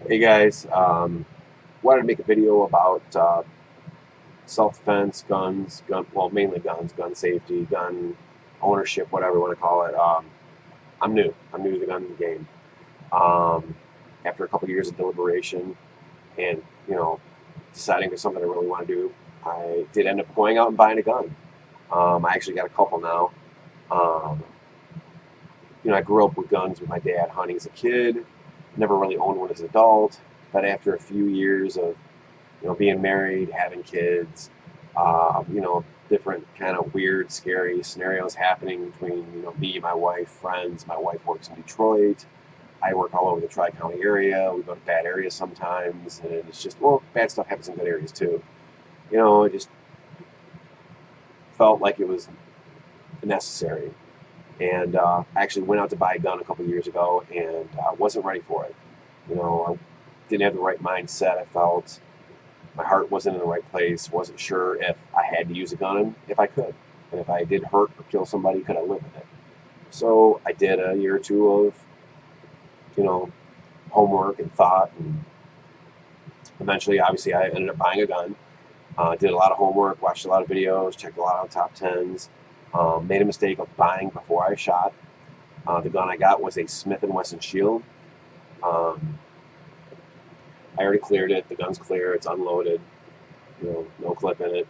Hey guys, wanted to make a video about self-defense, guns, well, mainly guns, gun safety, gun ownership, whatever you want to call it. I'm new. I'm new to the gun game. Um, After a couple years of deliberation and deciding there's something I really want to do, I did end up going out and buying a gun. I actually got a couple now. Um, I grew up with guns with my dad hunting as a kid. Never really owned one as an adult, but after a few years of being married, having kids, different kind of weird, scary scenarios happening between, me, my wife, friends. My wife works in Detroit. I work all over the Tri-County area. We go to bad areas sometimes, and it's just, well, bad stuff happens in good areas too. It just felt like it was necessary. And I actually went out to buy a gun a couple years ago and wasn't ready for it. I didn't have the right mindset. I felt my heart wasn't in the right place, wasn't sure if I had to use a gun, if I could. And if I did hurt or kill somebody, could I live with it? So I did a year or two of, you know, homework and thought. And eventually, obviously, I ended up buying a gun. Did a lot of homework, watched a lot of videos, checked a lot of top tens. Made a mistake of buying before I shot. The gun I got was a Smith& Wesson Shield. Um, I already cleared it. The gun's clear. It's unloaded. No clip in it.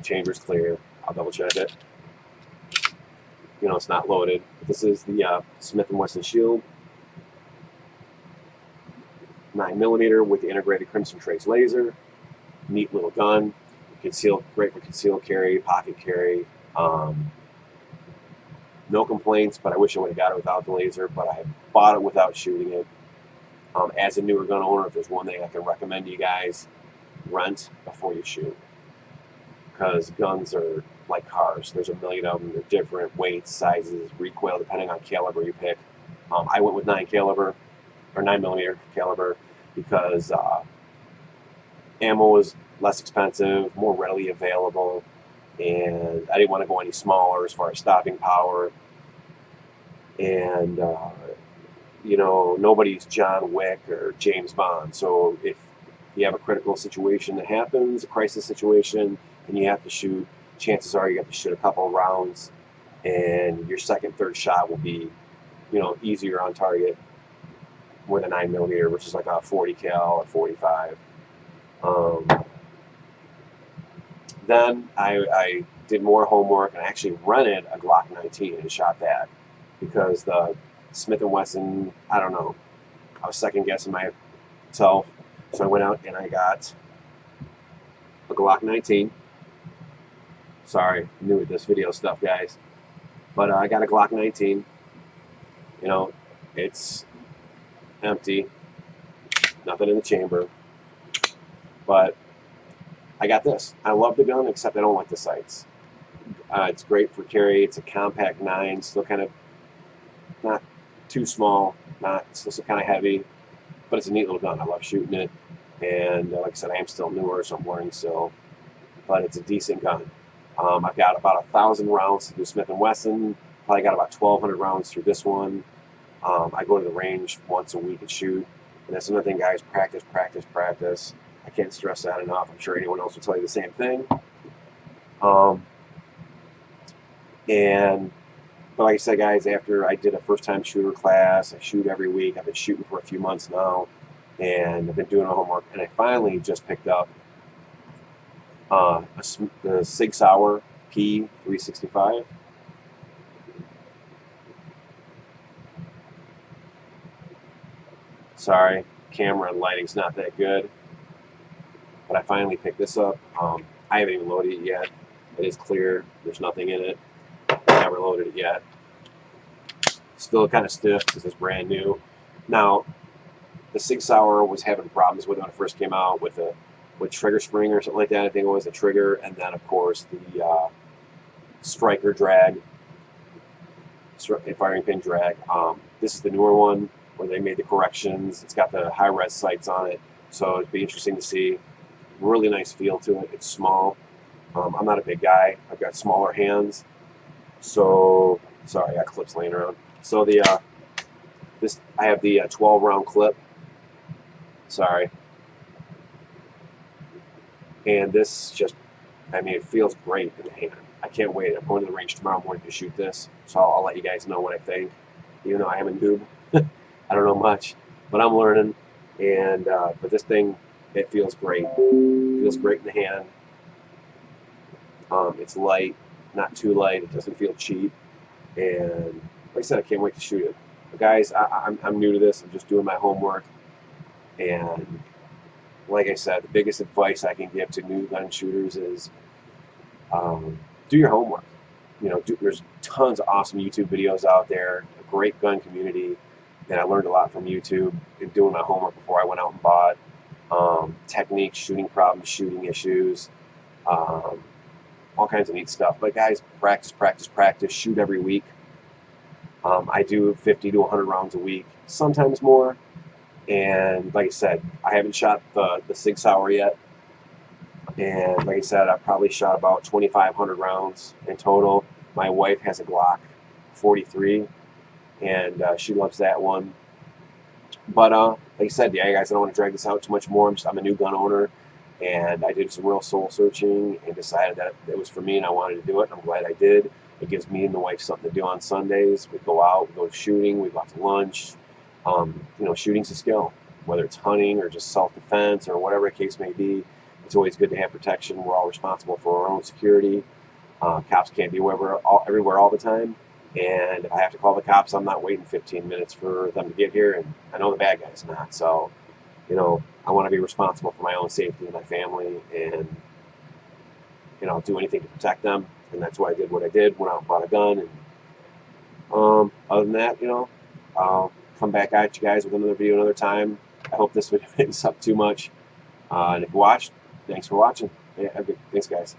Chamber's clear. I'll double check it. It's not loaded. This is the Smith & Wesson Shield 9mm with the integrated Crimson Trace laser. Neat little gun. Great for concealed carry, pocket carry. No complaints, but I wish I would have got it without the laser, but I bought it without shooting it. As a newer gun owner, if there's one thing I can recommend to you guys, rent before you shoot. Because guns are like cars. There's a million of them. They're different weights, sizes, recoil, depending on caliber you pick. I went with 9mm caliber because ammo was less expensive, more readily available, and I didn't want to go any smaller as far as stopping power. And nobody's John Wick or James Bond. So if you have a critical situation that happens, a crisis situation, and you have to shoot, chances are you have to shoot a couple of rounds, and your second, third shot will be, easier on target with a 9mm versus like a 40 cal or 45. Um, then I did more homework and I actually rented a Glock 19 and shot that because the Smith & Wesson, I don't know, I was second guessing myself. So I went out and I got a Glock 19. Sorry, new at this video stuff, guys. But I got a Glock 19. It's empty, nothing in the chamber. But I got this. I love the gun, except I don't like the sights. It's great for carry. It's a compact 9, still kind of not too small, not still kind of heavy, but it's a neat little gun. I love shooting it. And like I said, I am still newer, so I'm learning still. But it's a decent gun. I've got about 1,000 rounds through Smith & Wesson. Probably got about 1,200 rounds through this one. I go to the range once a week and shoot. And that's another thing, guys. Practice, practice, practice. I can't stress that enough. I'm sure anyone else will tell you the same thing. Um, and But like I said, guys, after I did a first-time shooter class, I shoot every week. I've been shooting for a few months now, and I've been doing my homework. And I finally just picked up the Sig Sauer P365. Sorry, camera and lighting's not that good, but I finally picked this up. I haven't even loaded it yet. It is clear. There's nothing in it. I never loaded it yet. Still kind of stiff because it's brand new. Now, the Sig Sauer was having problems with it when it first came out with trigger spring or something like that. I think it was the trigger, and then of course the striker drag, firing pin drag. This is the newer one where they made the corrections. It's got the high res sights on it, so it'd be interesting to see. Really nice feel to it. It's small. I'm not a big guy. I've got smaller hands, so sorry, I got clips laying around. So I have the 12 round clip. Sorry. And this just, I mean, it feels great in the hand. I can't wait. I'm going to the range tomorrow morning to shoot this, so I'll let you guys know what I think. Even though I am a noob, I don't know much, but I'm learning. And but this thing, it feels great. It feels great in the hand. It's light, not too light. It doesn't feel cheap. And like I said, I can't wait to shoot it. But guys, I'm new to this. I'm just doing my homework. And like I said, the biggest advice I can give to new gun shooters is do your homework. There's tons of awesome YouTube videos out there, a great gun community, and I learned a lot from YouTube in doing my homework before I went out and bought. Techniques, shooting problems, shooting issues, all kinds of neat stuff. But guys, practice, practice, practice. Shoot every week. I do 50 to 100 rounds a week, sometimes more. And like I said, I haven't shot the Sig Sauer yet. And like I said, I've probably shot about 2,500 rounds in total. My wife has a Glock 43, and she loves that one. But like I said, yeah, guys, I don't want to drag this out too much more. I'm a new gun owner, and I did some real soul searching and decided that it was for me, and I wanted to do it. And I'm glad I did. It gives me and the wife something to do on Sundays. We go out, we go shooting, we go out to lunch. Shooting's a skill, whether it's hunting or just self-defense or whatever the case may be. It's always good to have protection. We're all responsible for our own security. Cops can't be everywhere all the time. And if I have to call the cops, I'm not waiting 15 minutes for them to get here. And I know the bad guy's not. So, I want to be responsible for my own safety and my family, and do anything to protect them. And that's why I did what I did. Went out and bought a gun. And other than that, I'll come back at you guys with another video another time. I hope this video didn't suck too much. And if you watched, thanks for watching. Yeah, thanks, guys.